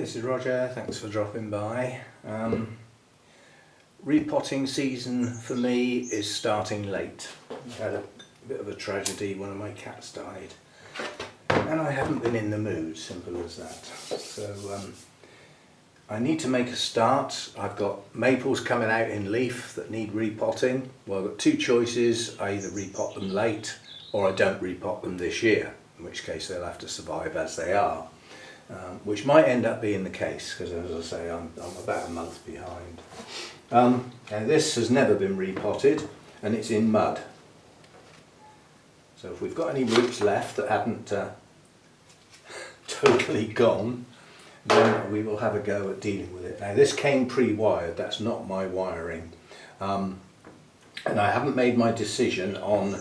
this is Roger, thanks for dropping by. Repotting season for me is starting late. I had a bit of a tragedy, one of my cats died. And I haven't been in the mood, simple as that. So I need to make a start. I've got maples coming out in leaf that need repotting. Well, I've got two choices. I either repot them late or I don't repot them this year, in which case they'll have to survive as they are. Which might end up being the case, because as I say, I'm about a month behind. And this has never been repotted, and it's in mud. So if we've got any roots left that haven't totally gone, then we will have a go at dealing with it. Now this came pre-wired, that's not my wiring. And I haven't made my decision on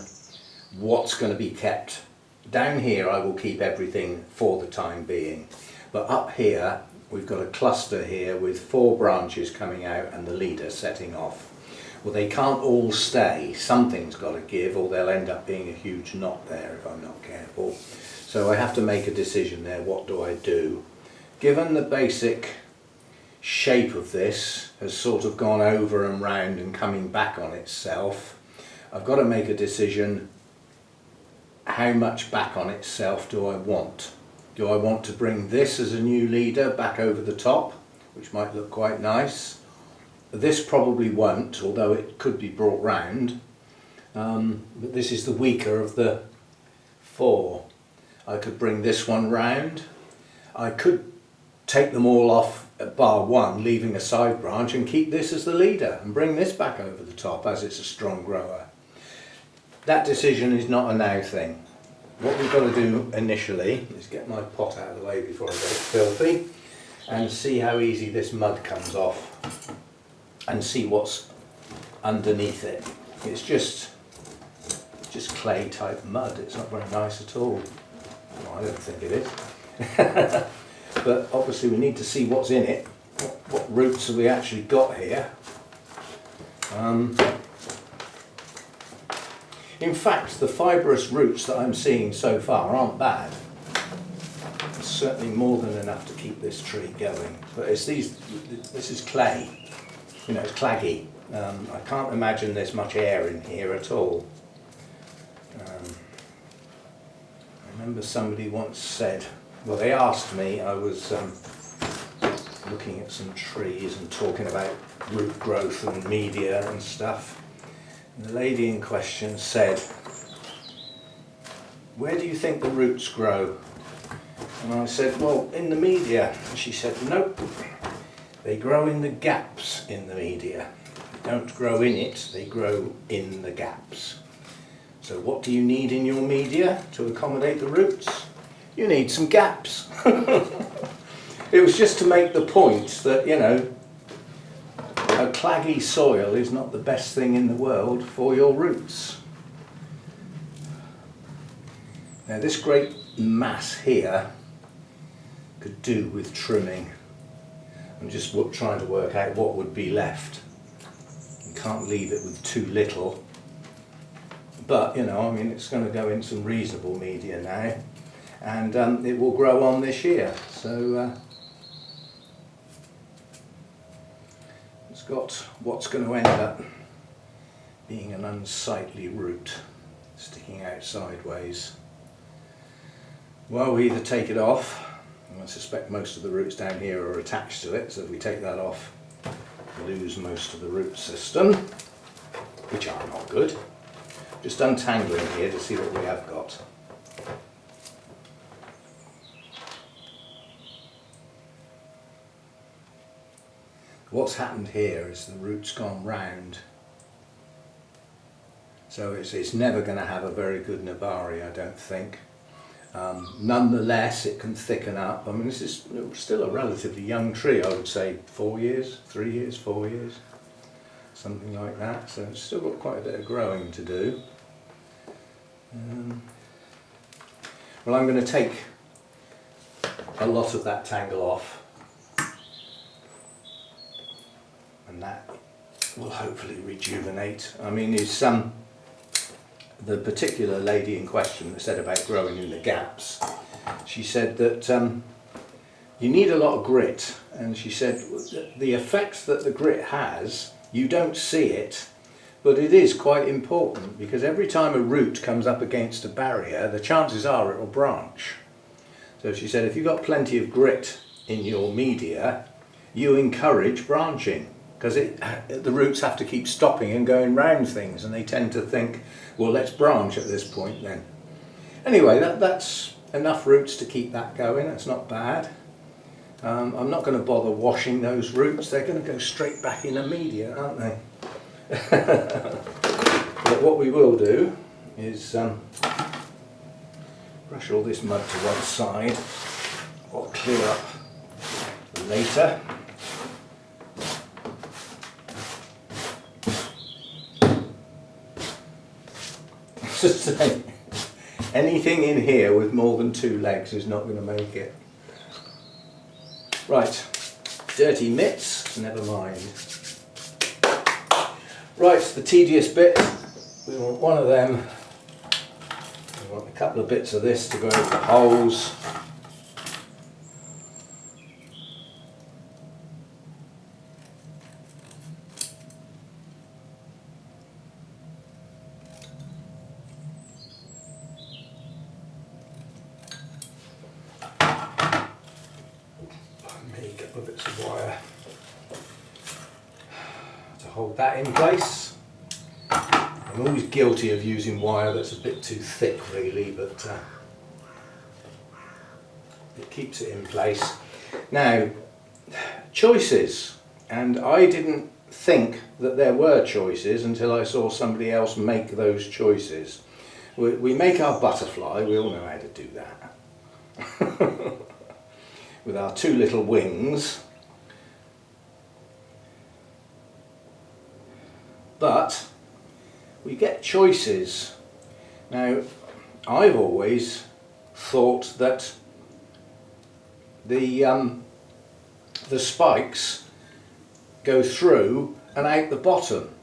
what's going to be kept. Down here I will keep everything for the time being, but up here we've got a cluster here with 4 branches coming out and the leader setting off. Well, they can't all stay, something's got to give, or they'll end up being a huge knot there if I'm not careful. So I have to make a decision there. What do I do? Given the basic shape of this has sort of gone over and round and coming back on itself, I've got to make a decision. How much back on itself do I want? Do I want to bring this as a new leader back over the top, which might look quite nice? This probably won't, although it could be brought round. But this is the weaker of the 4. I could bring this one round. I could take them all off at bar 1, leaving a side branch, and keep this as the leader and bring this back over the top as it's a strong grower. That decision is not a now thing. What we've got to do initially is get my pot out of the way before I get it filthy and see how easy this mud comes off and see what's underneath it. It's just clay type mud. It's not very nice at all. Well, I don't think it is. But obviously we need to see what's in it. What roots have we actually got here? In fact, the fibrous roots that I'm seeing so far aren't bad. It's certainly more than enough to keep this tree going. But it's this is clay, you know, it's claggy. I can't imagine there's much air in here at all. I remember somebody once said, well, they asked me, I was looking at some trees and talking about root growth and media and stuff. The lady in question said, where do you think the roots grow? And I said, well, in the media. And she said, nope, they grow in the gaps in the media. They don't grow in it, they grow in the gaps. So what do you need in your media to accommodate the roots? You need some gaps. It was just to make the point that, you know, a claggy soil is not the best thing in the world for your roots. Now this great mass here could do with trimming. I'm just trying to work out what would be left. You can't leave it with too little. But, you know, I mean, it's going to go in some reasonable media now. And it will grow on this year. So it's got what's going to end up being an unsightly root sticking out sideways. Well, we either take it off, and I suspect most of the roots down here are attached to it, so if we take that off, we lose most of the root system, which are not good. Just untangling here to see what we have got. What's happened here is the root's gone round, so it's never going to have a very good nabari, I don't think. Nonetheless, it can thicken up. I mean, this is still a relatively young tree, I would say 4 years, 3 years, 4 years, something like that, so it's still got quite a bit of growing to do. Well, I'm going to take a lot of that tangle off. And that will hopefully rejuvenate. I mean, it's the particular lady in question that said about growing in the gaps. She said that you need a lot of grit, and she said the effect that the grit has, you don't see it, but it is quite important, because every time a root comes up against a barrier, the chances are it will branch. So she said if you've got plenty of grit in your media, you encourage branching, because the roots have to keep stopping and going round things, and they tend to think, well, let's branch at this point then. Anyway, that's enough roots to keep that going. That's not bad. I'm not going to bother washing those roots. They're going to go straight back in the media, aren't they? But what we will do is brush all this mud to one side. I'll clear up later. Just saying, anything in here with more than 2 legs is not going to make it. Right, dirty mitts, never mind. Right, the tedious bit, we want one of them. We want a couple of bits of this to go over the holes. Maybe a couple of bits of wire to hold that in place. I'm always guilty of using wire that's a bit too thick really, but it keeps it in place. Now, choices, and I didn't think that there were choices until I saw somebody else make those choices. We make our butterfly, we all know how to do that. With our 2 little wings. But we get choices. Now, I've always thought that the spikes go through and out the bottom,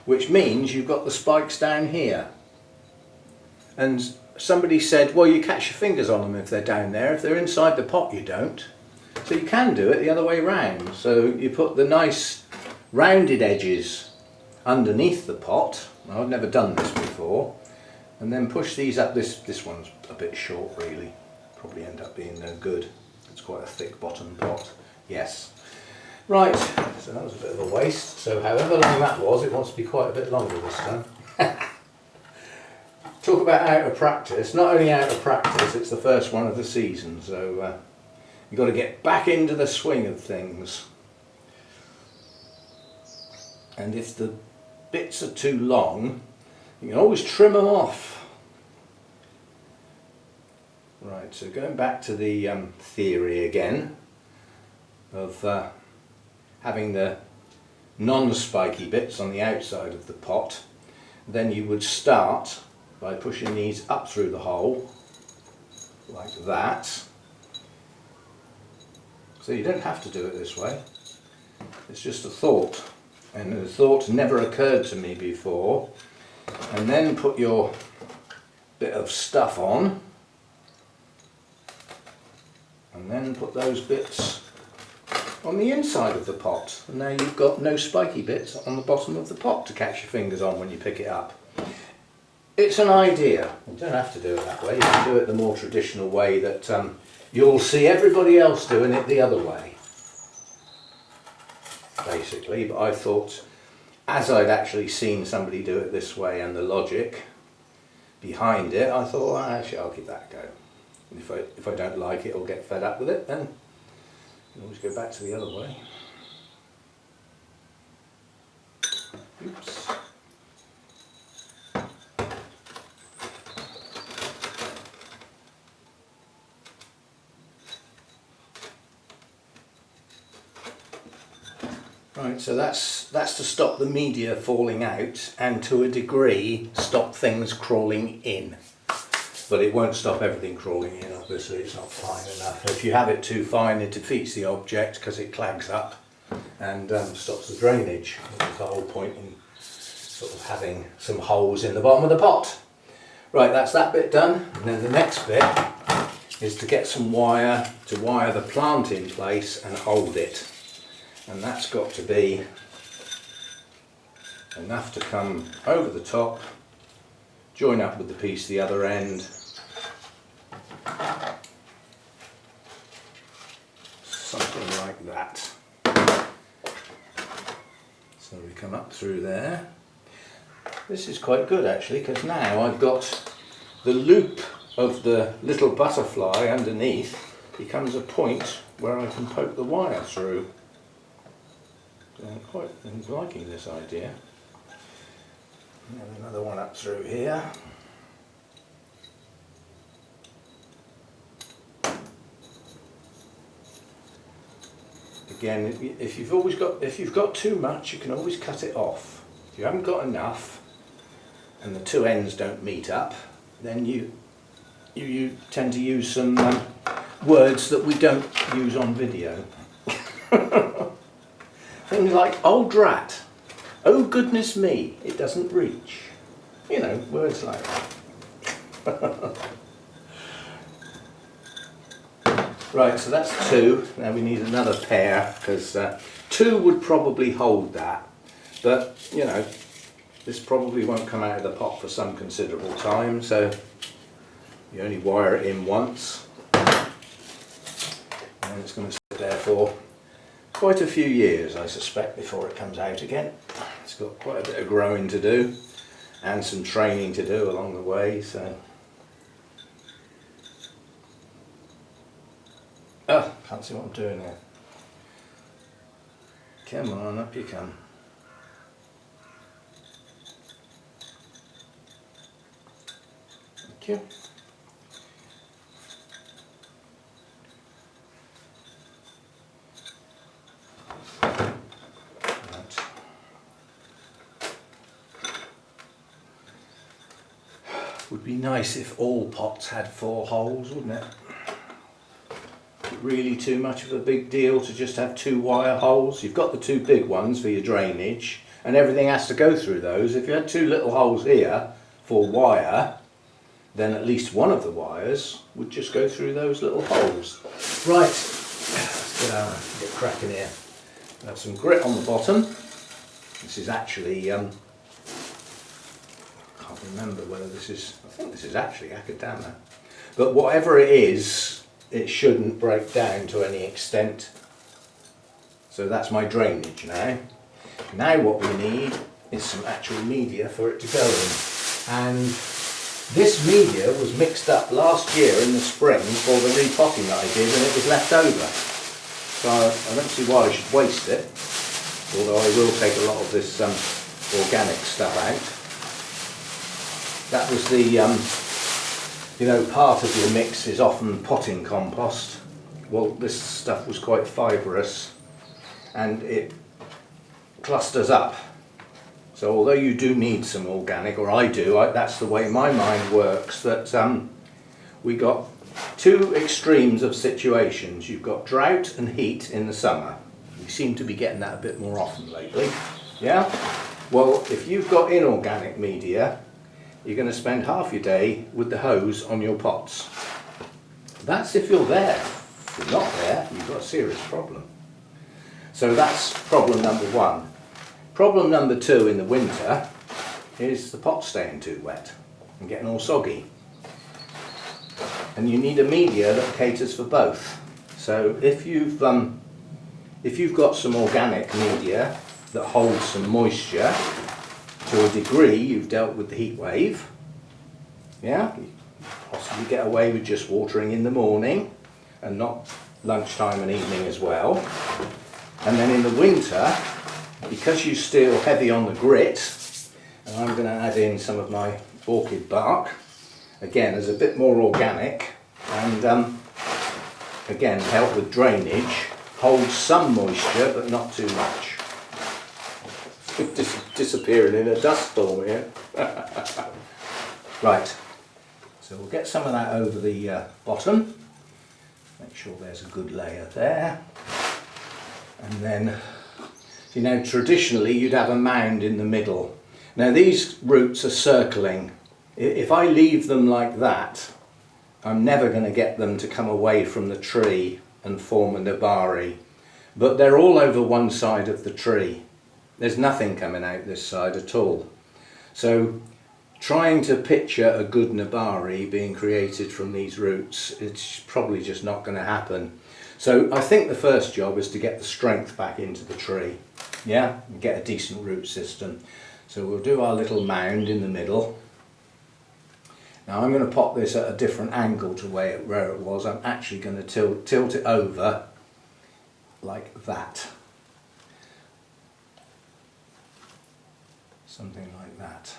which means you've got the spikes down here. And somebody said, well, you catch your fingers on them if they're down there. If they're inside the pot, you don't. So you can do it the other way round. So you put the nice rounded edges underneath the pot. I've never done this before. And then push these up. This one's a bit short really. Probably end up being no good. It's quite a thick bottom pot. Yes. Right, so that was a bit of a waste. So however long that was, it wants to be quite a bit longer this time. Talk about out of practice. Not only out of practice, it's the first one of the season. So you've got to get back into the swing of things. And if the bits are too long, you can always trim them off. Right, so going back to the theory again of having the non-spiky bits on the outside of the pot, then you would start by pushing these up through the hole like that. So you don't have to do it this way, it's just a thought, and the thought never occurred to me before. And then put your bit of stuff on, and then put those bits on the inside of the pot, and now you've got no spiky bits on the bottom of the pot to catch your fingers on when you pick it up. It's an idea. You don't have to do it that way. You can do it the more traditional way that you'll see everybody else doing it the other way, basically. But I thought, as I'd actually seen somebody do it this way and the logic behind it, I thought, well, actually I'll give that a go. And if I don't like it or get fed up with it, then you can always go back to the other way. Oops. Right, so that's to stop the media falling out and to a degree stop things crawling in. But it won't stop everything crawling in, obviously. It's not fine enough. If you have it too fine, it defeats the object because it clags up and stops the drainage. That's the whole point in sort of having some holes in the bottom of the pot. Right, that's that bit done. And then the next bit is to get some wire to wire the plant in place and hold it, and that's got to be enough to come over the top, join up with the piece the other end, something like that. So we come up through there. This is quite good actually, because now I've got the loop of the little butterfly underneath becomes a point where I can poke the wire through. So I'm quite liking this idea. And another one up through here. Again, if you've got too much, you can always cut it off. If you haven't got enough and the two ends don't meet up, then you tend to use some words that we don't use on video. Things like, oh drat, oh goodness me, it doesn't reach. You know, words like that. Right, so that's two. Now we need another pair, because two would probably hold that. But, you know, this probably won't come out of the pot for some considerable time, so you only wire it in once. And it's going to sit there for quite a few years, I suspect, before it comes out again. It's got quite a bit of growing to do and some training to do along the way, so. Oh, can't see what I'm doing here. Come on, up you come. Thank you. Right. Would be nice if all pots had 4 holes, wouldn't it? Really too much of a big deal to just have 2 wire holes. You've got the 2 big ones for your drainage and everything has to go through those. If you had 2 little holes here for wire, then at least one of the wires would just go through those little holes. Right, let's get cracking here. I have some grit on the bottom. This is actually, I can't remember whether this is, I think this is actually Akadama. But whatever it is, it shouldn't break down to any extent. So that's my drainage now. Now what we need is some actual media for it to go in. And this media was mixed up last year in the spring for the repotting that I did, and it was left over. So I don't see why I should waste it, although I will take a lot of this organic stuff out. That was the you know, part of your mix is often potting compost. Well, this stuff was quite fibrous and it clusters up. So although you do need some organic, or I do, that's the way my mind works, that we got 2 extremes of situations. You've got drought and heat in the summer. We seem to be getting that a bit more often lately. Yeah? Well, if you've got inorganic media, you're going to spend half your day with the hose on your pots. That's if you're there. If you're not there, you've got a serious problem. So that's problem number 1. Problem number 2 in the winter is the pot staying too wet and getting all soggy. And you need a media that caters for both. So if you've got some organic media that holds some moisture, to a degree you've dealt with the heat wave. Yeah, you possibly get away with just watering in the morning and not lunchtime and evening as well. And then in the winter, because you're still heavy on the grit, and I'm going to add in some of my orchid bark, again as a bit more organic, and again help with drainage, hold some moisture but not too much. Disappearing in a dust storm here. Right, so we'll get some of that over the bottom, make sure there's a good layer there, and then, you know, traditionally you'd have a mound in the middle. Now these roots are circling. If I leave them like that, I'm never going to get them to come away from the tree and form a nabari, but they're all over one side of the tree. There's nothing coming out this side at all. So trying to picture a good nabari being created from these roots, it's probably just not going to happen. So I think the first job is to get the strength back into the tree, yeah, and get a decent root system. So we'll do our little mound in the middle. Now I'm going to pop this at a different angle to where it was. I'm actually going to tilt it over like that. Something like that.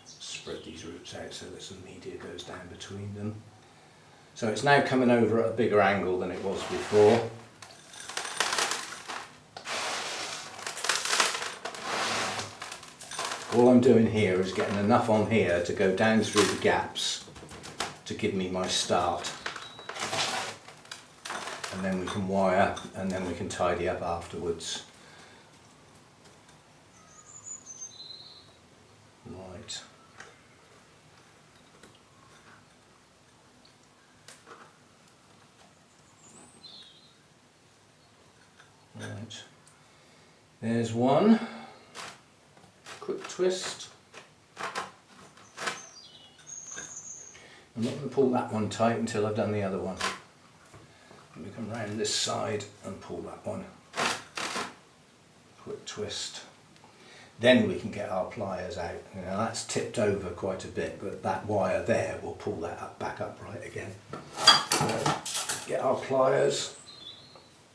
Spread these roots out so that some media goes down between them. So it's now coming over at a bigger angle than it was before. All I'm doing here is getting enough on here to go down through the gaps to give me my start. And then we can wire and then we can tidy up afterwards. Right. Right. There's one. Quick twist. I'm not going to pull that one tight until I've done the other one. Let me come round this side and pull that one. Quick twist. Then we can get our pliers out. Now that's tipped over quite a bit, but that wire there will pull that back upright again. So get our pliers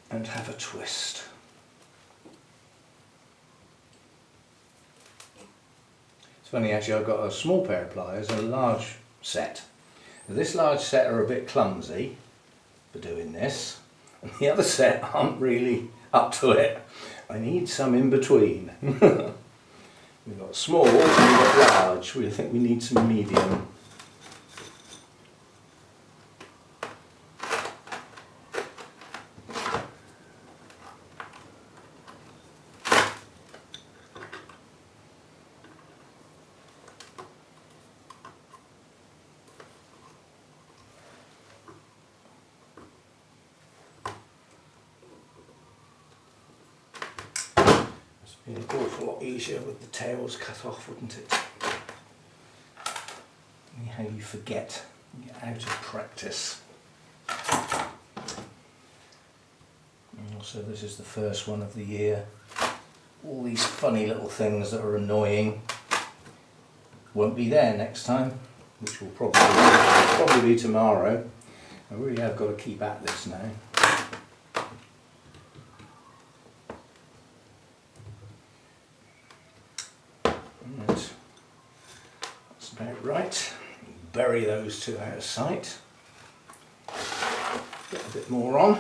and have a twist. It's funny actually, I've got a small pair of pliers and a large set. Now, this large set are a bit clumsy for doing this, and the other set aren't really up to it. I need some in between. We've got small and we've got large. We think we need some medium. Be an awful lot easier with the tails cut off, wouldn't it? How you forget, you get out of practice. And also this is the first one of the year. All these funny little things that are annoying won't be there next time, which will probably be tomorrow. I really have got to keep at this now. That's about right. Bury those two out of sight. Get a bit more on.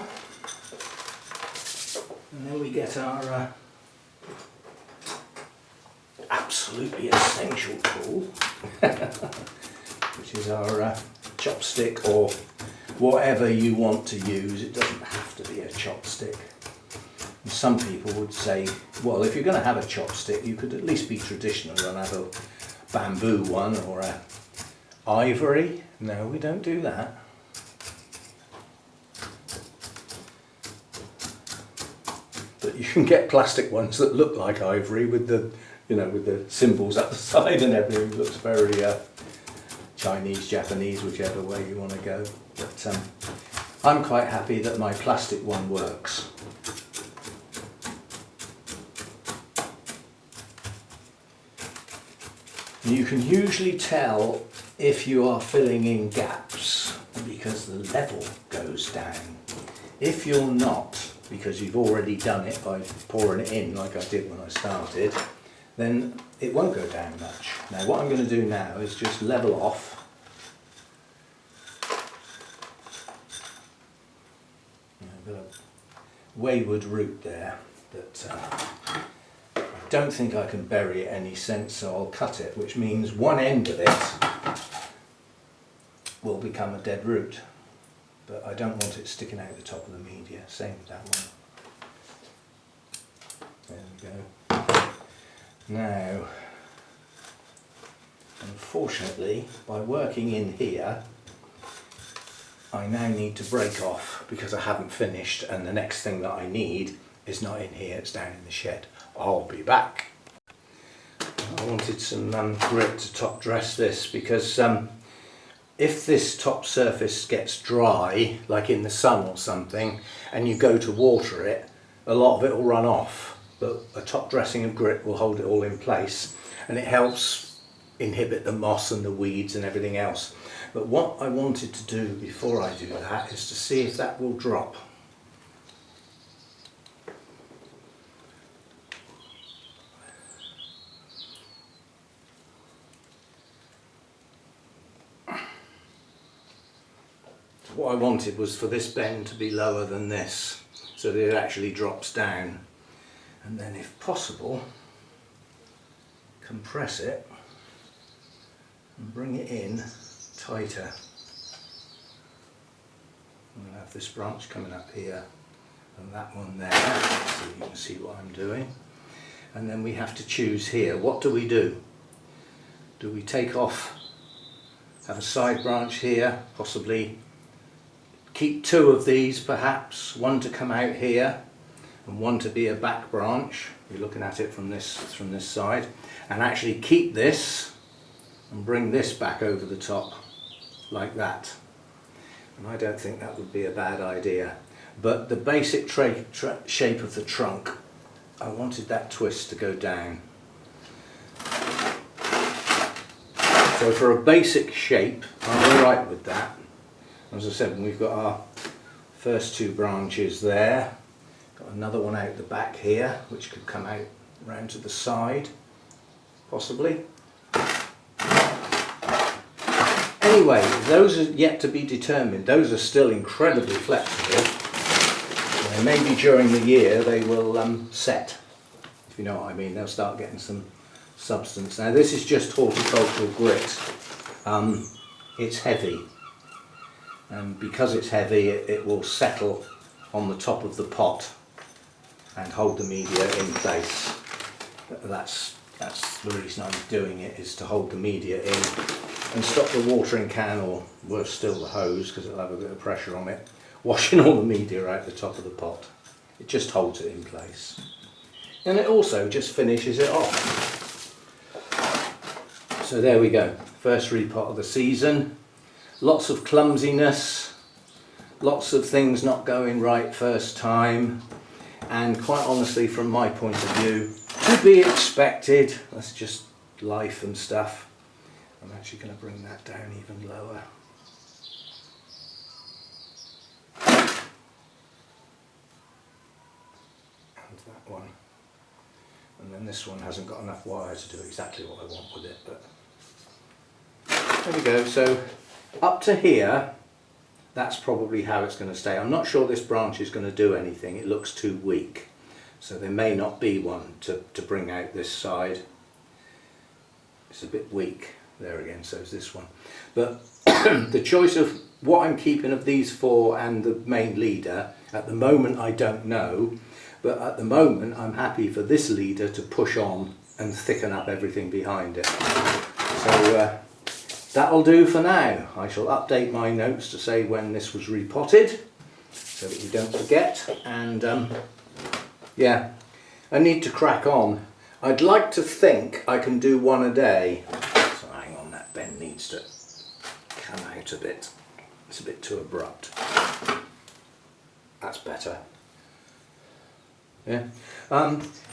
And then we get our absolutely essential tool, which is our chopstick, or whatever you want to use. It doesn't have to be a chopstick. And some people would say, well, if you're going to have a chopstick, you could at least be traditional and have a bamboo one or a ivory. No, we don't do that. But you can get plastic ones that look like ivory with the, you know, with the symbols up the side and everything. It looks very Chinese, Japanese, whichever way you want to go. But I'm quite happy that my plastic one works. You can usually tell if you are filling in gaps because the level goes down. If you're not, because you've already done it by pouring it in like I did when I started, then it won't go down much. Now what I'm going to do now is just level off. I've got a wayward root there that I don't think I can bury it any sense, so I'll cut it, which means one end of it will become a dead root. But I don't want it sticking out the top of the media. Same with that one. There we go. Now, unfortunately, by working in here, I now need to break off because I haven't finished, and the next thing that I need is not in here, it's down in the shed. I'll be back. I wanted some grit to top dress this because if this top surface gets dry, like in the sun or something, and you go to water it, a lot of it will run off, but a top dressing of grit will hold it all in place, and it helps inhibit the moss and the weeds and everything else. But what I wanted to do before I do that is to see if that will drop. What I wanted was for this bend to be lower than this, so that it actually drops down, and then if possible compress it and bring it in tighter. I'm going to have this branch coming up here and that one there, so you can see what I'm doing. And then we have to choose here. What do? Do we take off, have a side branch here, possibly keep two of these perhaps, one to come out here and one to be a back branch. You're looking at it from this side, and actually keep this and bring this back over the top like that. And I don't think that would be a bad idea. But the basic shape of the trunk, I wanted that twist to go down. So for a basic shape, I'm alright with that. As I said, we've got our first two branches there. Got another one out the back here, which could come out round to the side, possibly. Anyway, those are yet to be determined. Those are still incredibly flexible. And maybe during the year they will set, if you know what I mean. They'll start getting some substance. Now this is just horticultural grit. It's heavy. And because it's heavy, it will settle on the top of the pot and hold the media in place. That's the reason I'm doing it, is to hold the media in and stop the watering can, or worse still the hose, because it'll have a bit of pressure on it, washing all the media out the top of the pot. It just holds it in place. And it also just finishes it off. So there we go, first repot of the season. Lots of clumsiness, lots of things not going right first time, and quite honestly from my point of view, to be expected. That's just life and stuff. I'm actually going to bring that down even lower. And that one. And then this one hasn't got enough wire to do exactly what I want with it, but there we go. So up to here, that's probably how it's going to stay. I'm not sure this branch is going to do anything. It looks too weak. So there may not be one to bring out this side. It's a bit weak. There again, so is this one. But the choice of what I'm keeping of these four and the main leader, at the moment I don't know. But at the moment I'm happy for this leader to push on and thicken up everything behind it. So that'll do for now. I shall update my notes to say when this was repotted, so that you don't forget. And yeah, I need to crack on. I'd like to think I can do one a day. So hang on, that bend needs to come out a bit. It's a bit too abrupt. That's better. Yeah.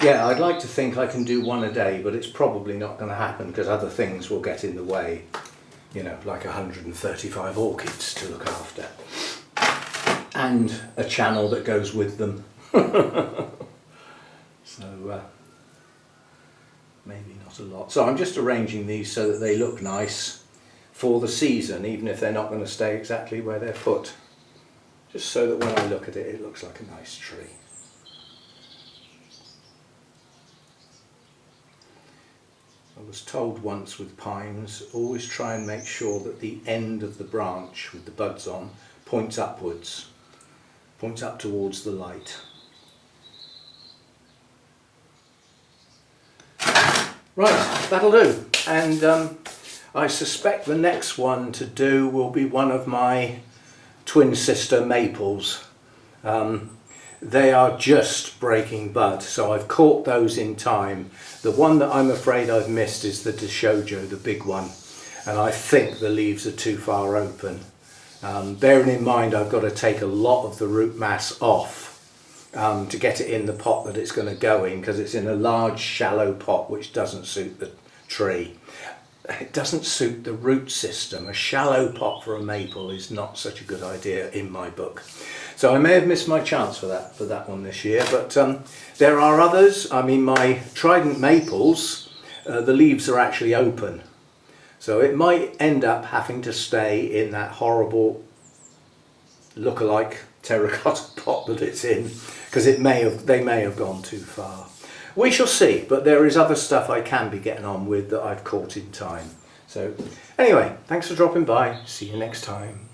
Yeah, I'd like to think I can do one a day, but it's probably not going to happen because other things will get in the way. You know, like 135 orchids to look after, and a channel that goes with them. So maybe not a lot. So I'm just arranging these so that they look nice for the season, even if they're not going to stay exactly where they're put. Just so that when I look at it, it looks like a nice tree. I was told once with pines, always try and make sure that the end of the branch with the buds on points upwards, points up towards the light. Right, that'll do. And I suspect the next one to do will be one of my twin sister maples. They are just breaking bud, so I've caught those in time. The one that I'm afraid I've missed is the Deshojo, the big one, and I think the leaves are too far open. Bearing in mind I've got to take a lot of the root mass off to get it in the pot that it's going to go in, because it's in a large shallow pot which doesn't suit the tree. It doesn't suit the root system. A shallow pot for a maple is not such a good idea in my book. So I may have missed my chance for that one this year, but there are others. I mean, my trident maples, the leaves are actually open. So it might end up having to stay in that horrible look-alike terracotta pot that it's in, because they may have gone too far. We shall see, but there is other stuff I can be getting on with that I've caught in time. So anyway, thanks for dropping by. See you next time.